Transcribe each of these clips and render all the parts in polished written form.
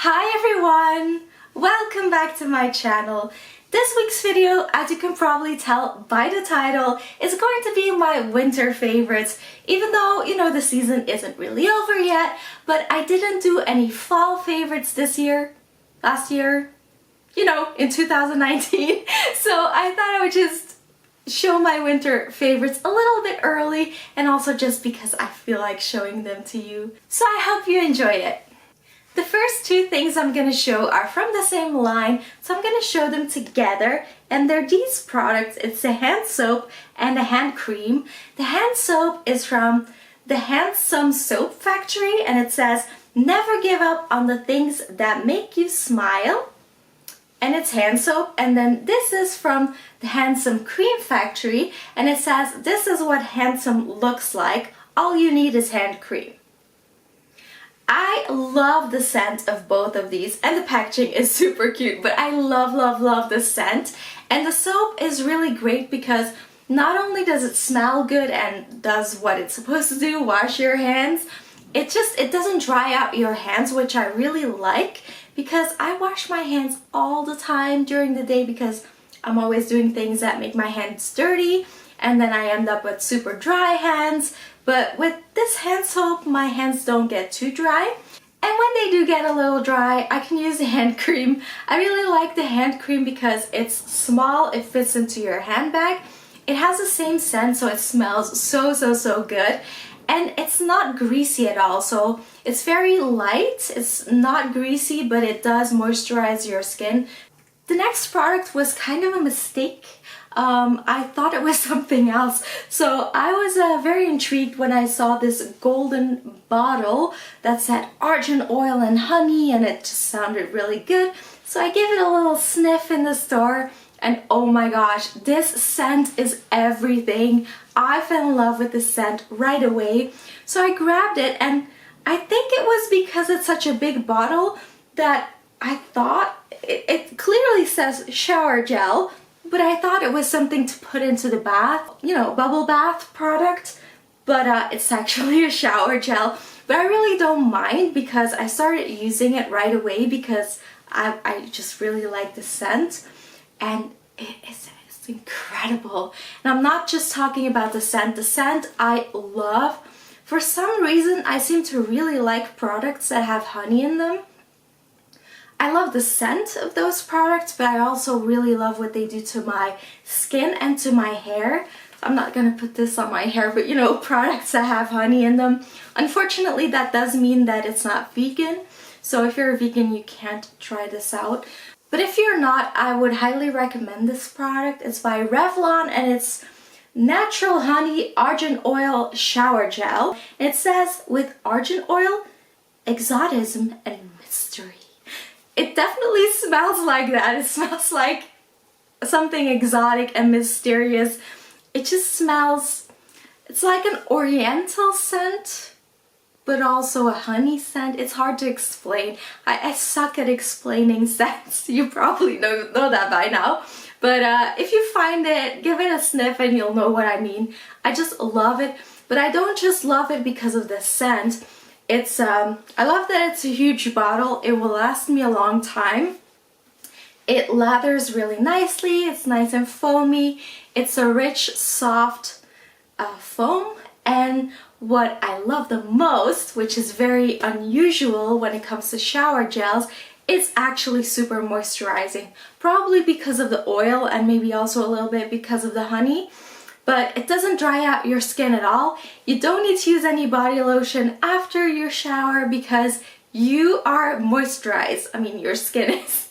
Hi everyone! Welcome back to my channel. This week's video, as you can probably tell by the title, is going to be my winter favorites, even though, the season isn't really over yet, but I didn't do any fall favorites this year, last year, in 2019, so I thought I would just show my winter favorites a little bit early, and also just because I feel like showing them to you. So I hope you enjoy it. The first two things I'm going to show are from the same line, so I'm going to show them together, and they're these products. It's a hand soap and a hand cream. The hand soap is from the Handsome Soap Factory, and it says, "Never give up on the things that make you smile." And it's hand soap. And then this is from the Handsome Cream Factory, and it says, "This is what handsome looks like. All you need is hand cream." I love the scent of both of these, and the packaging is super cute, but I love the scent. And the soap is really great because not only does it smell good and does what it's supposed to do, wash your hands, it doesn't dry out your hands, which I really like because I wash my hands all the time during the day because I'm always doing things that make my hands dirty, and then I end up with super dry hands. But with this hand soap, my hands don't get too dry. And when they do get a little dry, I can use the hand cream. I really like the hand cream because it's small, it fits into your handbag. It has the same scent, so it smells so good. And it's not greasy at all, so it's very light. It's not greasy, but it does moisturize your skin. The next product was kind of a mistake. I thought it was something else, so I was very intrigued when I saw this golden bottle that said argan oil and honey, and it just sounded really good, so I gave it a little sniff in the store, and oh my gosh, this scent is everything. I fell in love with this scent right away, so I grabbed it, and I think it was because it's such a big bottle that I thought it clearly says shower gel, but I thought it was something to put into the bath, bubble bath product, but it's actually a shower gel. But I really don't mind because I started using it right away because I just really like the scent, and it's incredible. And I'm not just talking about the scent I love. For some reason, I seem to really like products that have honey in them. I love the scent of those products, but I also really love what they do to my skin and to my hair. I'm not gonna put this on my hair, but products that have honey in them. Unfortunately, that does mean that it's not vegan. So if you're a vegan, you can't try this out. But if you're not, I would highly recommend this product. It's by Revlon, and it's Natural Honey Argan Oil Shower Gel. And it says, with argan oil, exotism and mystery. It definitely smells like that. It smells like something exotic and mysterious. It just smells, it's like an oriental scent, but also a honey scent. It's hard to explain. I suck at explaining scents. You probably know that by now. But if you find it, give it a sniff and you'll know what I mean. I just love it. But I don't just love it because of the scent. I love that it's a huge bottle. It will last me a long time. It lathers really nicely. It's nice and foamy. It's a rich, soft foam. And what I love the most, which is very unusual when it comes to shower gels, it's actually super moisturizing. Probably because of the oil and maybe also a little bit because of the honey. But it doesn't dry out your skin at all. You don't need to use any body lotion after your shower because you are moisturized. I mean, your skin is,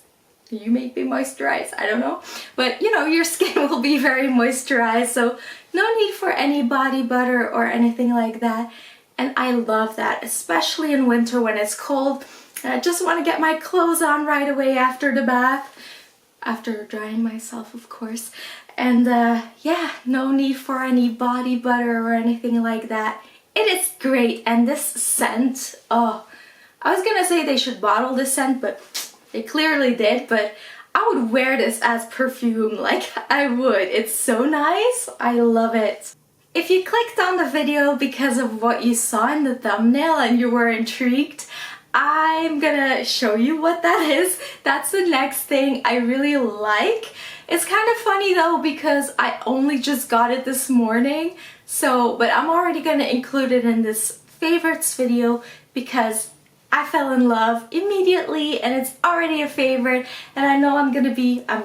you may be moisturized, I don't know. But your skin will be very moisturized, so no need for any body butter or anything like that. And I love that, especially in winter when it's cold. And I just want to get my clothes on right away after the bath. After drying myself, of course. And yeah, no need for any body butter or anything like that. It is great. And this scent, oh, I was gonna say they should bottle this scent, but they clearly did. But I would wear this as perfume, like I would. It's so nice. I love it. If you clicked on the video because of what you saw in the thumbnail and you were intrigued, I'm gonna show you what that is. That's the next thing I really like. It's kind of funny though because I only just got it this morning, but I'm already gonna include it in this favorites video because I fell in love immediately and it's already a favorite, and I know I'm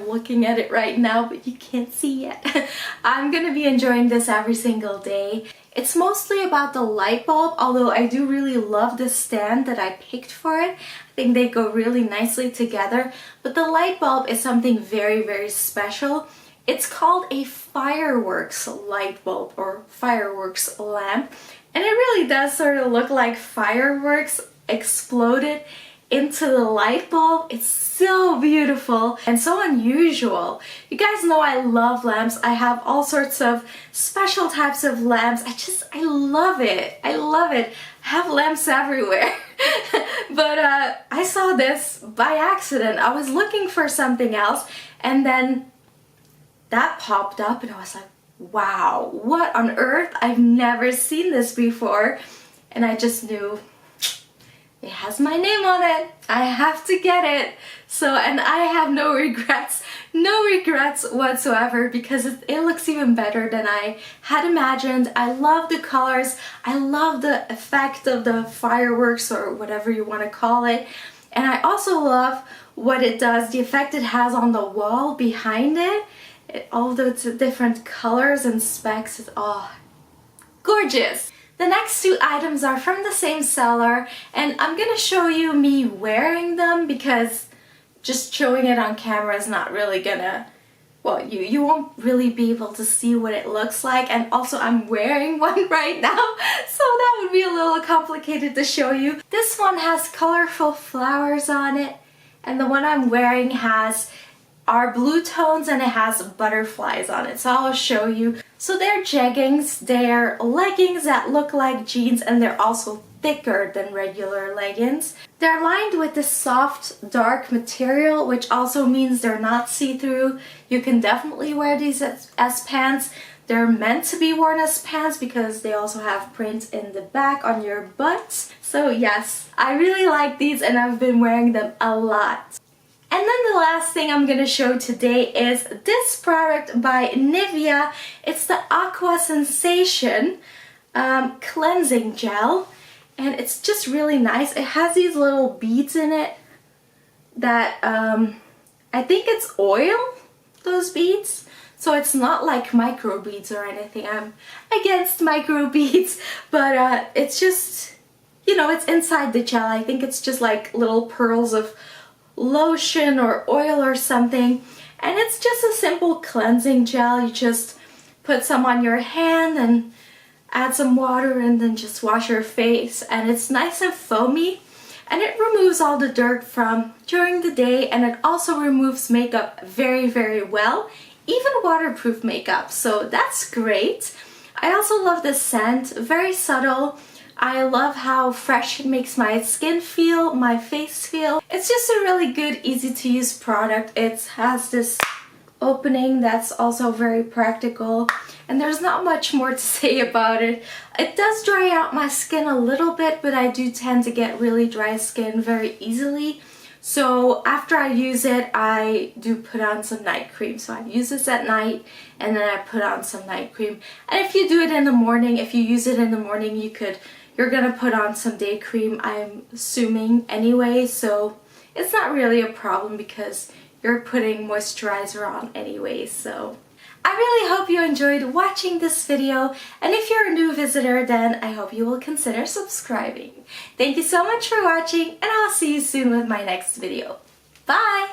looking at it right now but you can't see yet. I'm gonna be enjoying this every single day. It's mostly about the light bulb, although I do really love the stand that I picked for it. I think they go really nicely together, but the light bulb is something very, very special. It's called a fireworks light bulb or fireworks lamp, and it really does sort of look like fireworks exploded into the light bulb. It's so beautiful and so unusual. You guys know I love lamps. I have all sorts of special types of lamps. I love it. I love it. I have lamps everywhere. But I saw this by accident. I was looking for something else and then that popped up and I was like, wow, what on earth? I've never seen this before. And I just knew it has my name on it. I have to get it. And I have no regrets whatsoever because it looks even better than I had imagined. I love the colors. I love the effect of the fireworks or whatever you want to call it. And I also love what it does, the effect it has on the wall behind it. All the different colors and specs. It's gorgeous. The next two items are from the same seller, and I'm gonna show you me wearing them because just showing it on camera is not really gonna, well, you won't really be able to see what it looks like, and also I'm wearing one right now, so that would be a little complicated to show you. This one has colorful flowers on it, and the one I'm wearing are blue tones and it has butterflies on it, so I'll show you. So they're jeggings, they're leggings that look like jeans, and they're also thicker than regular leggings. They're lined with this soft dark material, which also means they're not see-through. You can definitely wear these as pants. They're meant to be worn as pants because they also have prints in the back on your butt. So yes, I really like these and I've been wearing them a lot. And then the last thing I'm gonna show today is this product by Nivea. It's the Aqua Sensation cleansing gel, and it's just really nice. It has these little beads in it that I think it's oil, those beads. So it's not like micro beads or anything. I'm against micro beads, but it's just, you know, it's inside the gel. I think it's just like little pearls of lotion or oil or something, and it's just a simple cleansing gel. You just put some on your hand and add some water and then just wash your face, and it's nice and foamy and it removes all the dirt from during the day, and it also removes makeup very, very well, even waterproof makeup, so that's great. I also love the scent, very subtle. I love how fresh it makes my skin feel, my face feel. It's just a really good, easy to use product. It has this opening that's also very practical, and there's not much more to say about it. It does dry out my skin a little bit, but I do tend to get really dry skin very easily. So after I use it, I do put on some night cream. So I use this at night and then I put on some night cream. And if you do it in the morning, if you use it in the morning, you're gonna put on some day cream, I'm assuming anyway, so it's not really a problem because you're putting moisturizer on anyway. So I really hope you enjoyed watching this video, and if you're a new visitor, then I hope you will consider subscribing. Thank you so much for watching, and I'll see you soon with my next video. Bye!